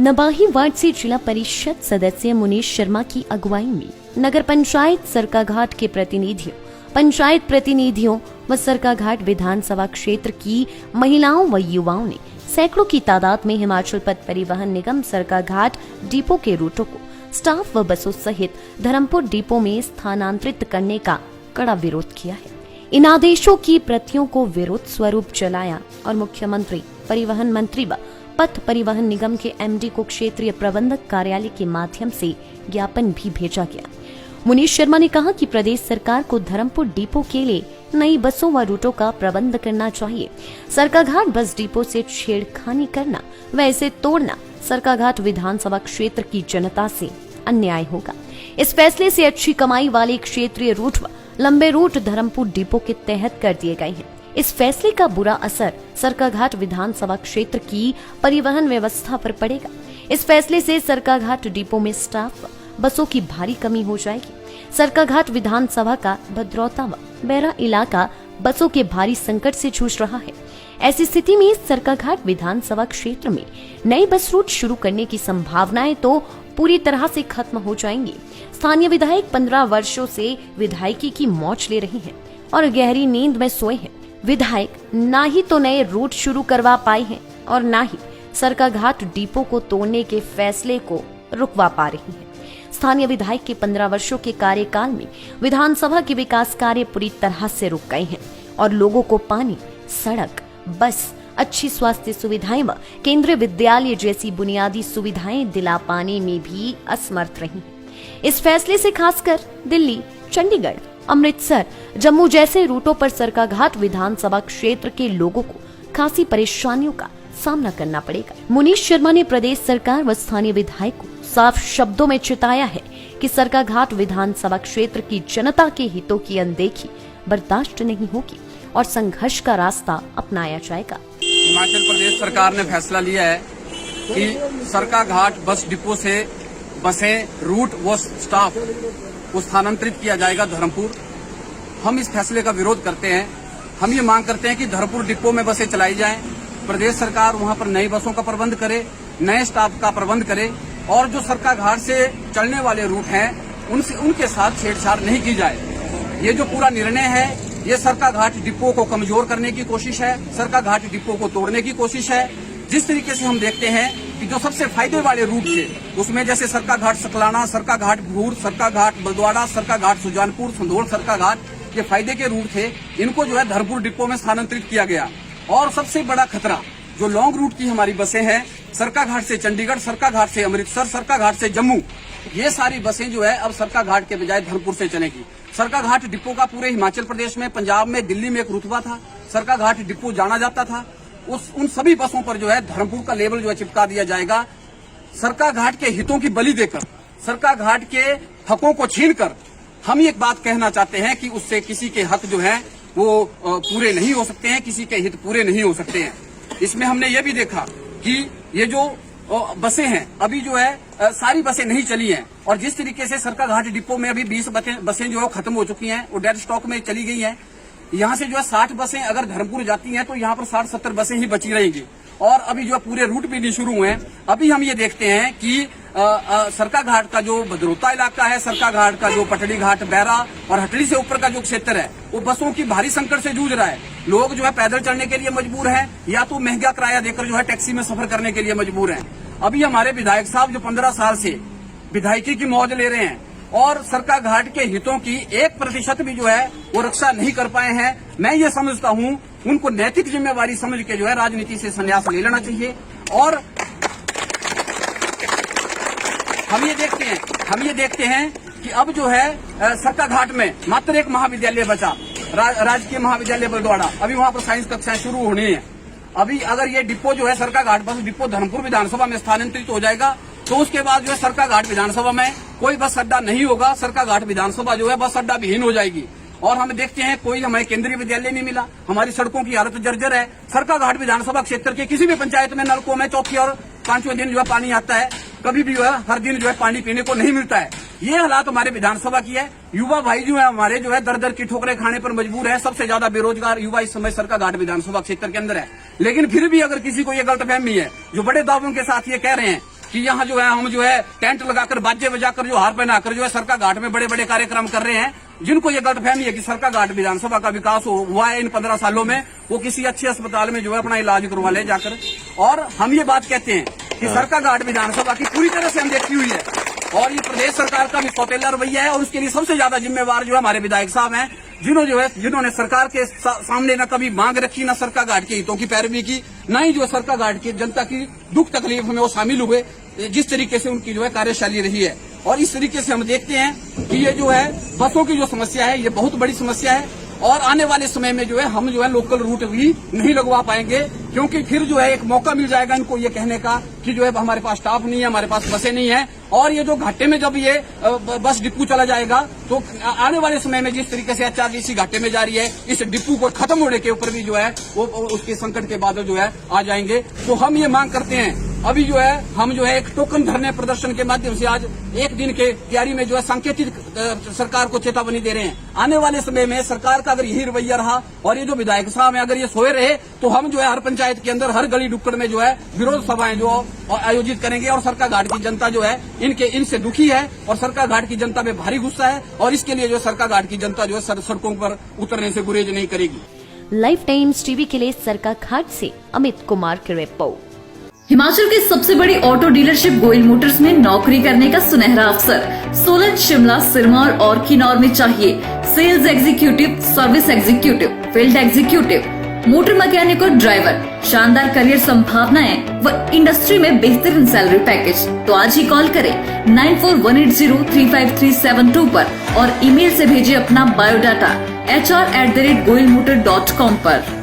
नबाही ward से जिला परिषद सदस्य मुनीश शर्मा की अगुवाई में नगर पंचायत सरकाघाट के प्रतिनिधियों, पंचायत प्रतिनिधियों व सरकाघाट विधानसभा क्षेत्र की महिलाओं व युवाओं ने सैकड़ों की तादाद में हिमाचल पथ परिवहन निगम सरकाघाट डिपो के रूटों को स्टाफ व बसों सहित धर्मपुर डिपो में स्थानांतरित करने का कड़ा विरोध किया है। इन आदेशों की प्रतियों को विरोध स्वरूप जलाया और मुख्यमंत्री, परिवहन मंत्री व पथ परिवहन निगम के एमडी को क्षेत्रीय प्रबंधक कार्यालय के माध्यम से ज्ञापन भी भेजा गया। मुनीश शर्मा ने कहा कि प्रदेश सरकार को धर्मपुर डिपो के लिए नई बसों व रूटों का प्रबंध करना चाहिए। सरकाघाट बस डिपो से छेड़खानी करना व इसे तोड़ना सरकाघाट विधानसभा क्षेत्र की जनता से अन्याय होगा। इस फैसले से अच्छी कमाई वाले क्षेत्रीय रूट व लंबे रूट धर्मपुर डिपो के तहत कर दिए गए हैं। इस फैसले का बुरा असर सरकाघाट विधानसभा क्षेत्र की परिवहन व्यवस्था पर पड़ेगा। इस फैसले से सरकाघाट डिपो में स्टाफ बसों की भारी कमी हो जाएगी। सरकाघाट विधानसभा का भद्रौता व बैरा इलाका बसों के भारी संकट से जूझ रहा है। ऐसी स्थिति में सरकाघाट विधानसभा क्षेत्र में नई बस रूट शुरू करने की संभावनाएं तो पूरी तरह से खत्म हो जाएंगी। स्थानीय विधायक 15 वर्षों से विधायकी की मौज ले रहे हैं और गहरी नींद में सोए हैं। विधायक ना ही तो नए रूट शुरू करवा पाए हैं और ना ही सरकाघाट डिपो को तोड़ने के फैसले को रुकवा पा रही हैं। स्थानीय विधायक के 15 वर्षों के कार्यकाल में विधानसभा के विकास कार्य पूरी तरह से रुक गए हैं और लोगों को पानी, सड़क, बस, अच्छी स्वास्थ्य सुविधाएं व केंद्रीय विद्यालय जैसी बुनियादी सुविधाएं दिला पाने में भी असमर्थ रही हैं। इस फैसले से खासकर दिल्ली, चंडीगढ़, अमृतसर, जम्मू जैसे रूटों पर सरकाघाट विधानसभा क्षेत्र के लोगों को खासी परेशानियों का सामना करना पड़ेगा। मुनीश शर्मा ने प्रदेश सरकार व स्थानीय विधायक को साफ शब्दों में चिताया है कि सरकाघाट विधानसभा क्षेत्र की जनता के हितों की अनदेखी बर्दाश्त नहीं होगी और संघर्ष का रास्ता अपनाया जाएगा। हिमाचल प्रदेश सरकार ने फैसला लिया है कि सरकाघाट बस डिपो से बसें, रूट व स्टाफ को स्थानांतरित किया जाएगा धर्मपुर। हम इस फैसले का विरोध करते हैं। हम ये मांग करते हैं कि धर्मपुर डिपो में बसें चलाई जाएं, प्रदेश सरकार वहां पर नई बसों का प्रबंध करे, नए स्टाफ का प्रबंध करे और जो सरकाघाट से चलने वाले रूट हैं उनके साथ छेड़छाड़ नहीं की जाए। ये जो पूरा निर्णय है ये सरकाघाट डिपो को कमजोर करने की कोशिश है, सरकाघाट डिपो को तोड़ने की कोशिश है। जिस तरीके से हम देखते हैं कि जो सबसे फायदे वाले रूट थे उसमें जैसे सरकाघाट सकलाना, सरकाघाट भूर, सरकाघाट बलद्वाड़ा, सरकाघाट सुजानपुर, संधोल, सरकाघाट, ये फायदे के रूट थे, इनको जो है धर्मपुर डिपो में स्थानांतरित किया गया। और सबसे बड़ा खतरा जो लॉन्ग रूट की हमारी बसें हैं, सरकाघाट से चंडीगढ़, सरकाघाट से अमृतसर, सरकाघाट से जम्मू, ये सारी बसें जो है अब सरकाघाट के बजाय धर्मपुर से चलेगी। सरकाघाट डिपो का पूरे हिमाचल प्रदेश में, पंजाब में, दिल्ली में एक रुतबा था, सरकाघाट डिपो जाना जाता था। उन सभी बसों पर जो है धर्मपुर का लेबल जो है चिपका दिया जाएगा। सरकाघाट के हितों की बलि देकर, सरकाघाट के हकों को छीनकर हम ये एक बात कहना चाहते हैं कि उससे किसी के हक जो है वो पूरे नहीं हो सकते हैं, किसी के हित पूरे नहीं हो सकते हैं। इसमें हमने ये भी देखा कि ये जो बसें हैं अभी जो है सारी बसें नहीं चली हैं और जिस तरीके से सरकाघाट डिपो में अभी 20 बसें जो है खत्म हो चुकी हैं, वो डेड स्टॉक में चली गई हैं। यहाँ से जो है 60 बसें अगर धर्मपुर जाती हैं तो यहाँ पर 60-70 बसें ही बची रहेंगी और अभी जो है पूरे रूट भी नहीं शुरू हुए हैं। अभी हम ये देखते हैं कि सरकाघाट का जो भद्रौता इलाका है, सरकाघाट का जो पटड़ी घाट, बैरा और हटड़ी से ऊपर का जो क्षेत्र है वो बसों की भारी संकट से जूझ रहा है। लोग जो है पैदल चलने के लिए मजबूर हैं या तो महंगा किराया देकर जो है टैक्सी में सफर करने के लिए मजबूर हैं। अभी हमारे विधायक साहब जो 15 साल से विधायकी की मौज ले रहे हैं और सरकाघाट के हितों की 1% भी जो है वो रक्षा नहीं कर पाए हैं। मैं ये समझता हूँ उनको नैतिक जिम्मेवारी समझ के जो है राजनीति से संन्यास ले लेना चाहिए। और हम ये देखते हैं कि अब जो है सरकाघाट में मात्र एक महाविद्यालय बचा, राजकीय महाविद्यालय बलद्वाड़ा। अभी वहां पर साइंस कक्षाएं शुरू होनी है। अभी अगर ये डिपो जो है सरकाघाट बस डिपो धर्मपुर विधानसभा में स्थानांतरित हो जाएगा तो उसके बाद जो है सरकाघाट विधानसभा में कोई बस अड्डा नहीं होगा। सरकाघाट विधानसभा जो है बस अड्डा विहीन हो जाएगी। और हम देखते हैं कोई हमें केंद्रीय विद्यालय नहीं मिला, हमारी सड़कों की हालत जर्जर है। सरकाघाट विधानसभा क्षेत्र के किसी भी पंचायत में नलकों में चौथे और 5वें दिन जो है पानी आता है, कभी भी जो है हर दिन जो है पानी पीने को नहीं मिलता है। ये हालात हमारे विधानसभा की है। युवा भाई जो है हमारे जो है दर दर की ठोकरें खाने पर मजबूर है। सबसे ज्यादा बेरोजगार युवा इस समय सरकाघाट विधानसभा क्षेत्र के अंदर है। लेकिन फिर भी अगर किसी को ये गलतफहमी है, जो बड़े दावों के साथ ये कह रहे हैं कि यहाँ जो है हम जो है टेंट लगाकर बाजे बजाकर जो हार पहनाकर जो है सरका घाट में बड़े बड़े कार्यक्रम कर रहे हैं। जिनको ये गलतफहमी है कि सरका घाट विधानसभा का विकास हुआ है इन 15 सालों में, वो किसी अच्छे अस्पताल में जो है अपना इलाज करवा ले जाकर। और हम ये बात कहते हैं कि सरका घाट विधानसभा की पूरी तरह से अनदेखी हुई है और ये प्रदेश सरकार का भी सौतेला रवैया है और उसके लिए सबसे ज्यादा जिम्मेवार जो है हमारे विधायक साहब हैं, जिन्होंने सरकार के सामने न कभी मांग रखी, न सरका घाट के हितों की पैरवी की, न ही जो सरका घाट की जनता की दुख तकलीफ में वो शामिल हुए। जिस तरीके से उनकी जो है कार्यशैली रही है और इस तरीके से हम देखते हैं कि ये जो है बसों की जो समस्या है ये बहुत बड़ी समस्या है और आने वाले समय में जो है हम जो है लोकल रूट भी नहीं लगवा पाएंगे, क्योंकि फिर जो है एक मौका मिल जाएगा इनको ये कहने का कि जो है हमारे पास स्टाफ नहीं है, हमारे पास बसें नहीं है। और ये जो घाटे में जब ये बस डिपो चला जाएगा तो आने वाले समय में जिस तरीके से HRTC घाटे में जा रही है, इस डिपो को खत्म होने के ऊपर भी जो है वो उसके संकट के बादल जो है आ जाएंगे। तो हम ये मांग करते हैं, अभी जो है हम जो है एक टोकन धरने प्रदर्शन के माध्यम से आज एक दिन के तैयारी में जो है सांकेतिक सरकार को चेतावनी दे रहे हैं। आने वाले समय में सरकार का अगर यही रवैया रहा और ये जो विधायक साहब है अगर ये सोए रहे तो हम जो है हर पंचायत के अंदर हर गली नुक्कड़ में जो है विरोध सभाएं जो आयोजित करेंगे और सरका घाट की जनता जो है इनसे दुखी है और सरका घाट की जनता में भारी गुस्सा है और इसके लिए जो सरका घाट की जनता जो है सड़कों पर उतरने से गुरेज नहीं करेगी। लाइफ टाइम्स टीवी के लिए सरका घाट से अमित कुमार की रिपोर्ट। हिमाचल की सबसे बड़ी ऑटो डीलरशिप गोयल मोटर्स में नौकरी करने का सुनहरा अवसर सोलन, शिमला, सिरमौर और किन्नौर में चाहिए sales executive, service executive, field executive, motor mechanic और ड्राइवर। शानदार करियर संभावनाएं व इंडस्ट्री में बेहतरीन सैलरी पैकेज। तो आज ही कॉल करें 9418035372 पर और ईमेल से भेजिए अपना बायोडाटा hr@goilmotor.com पर।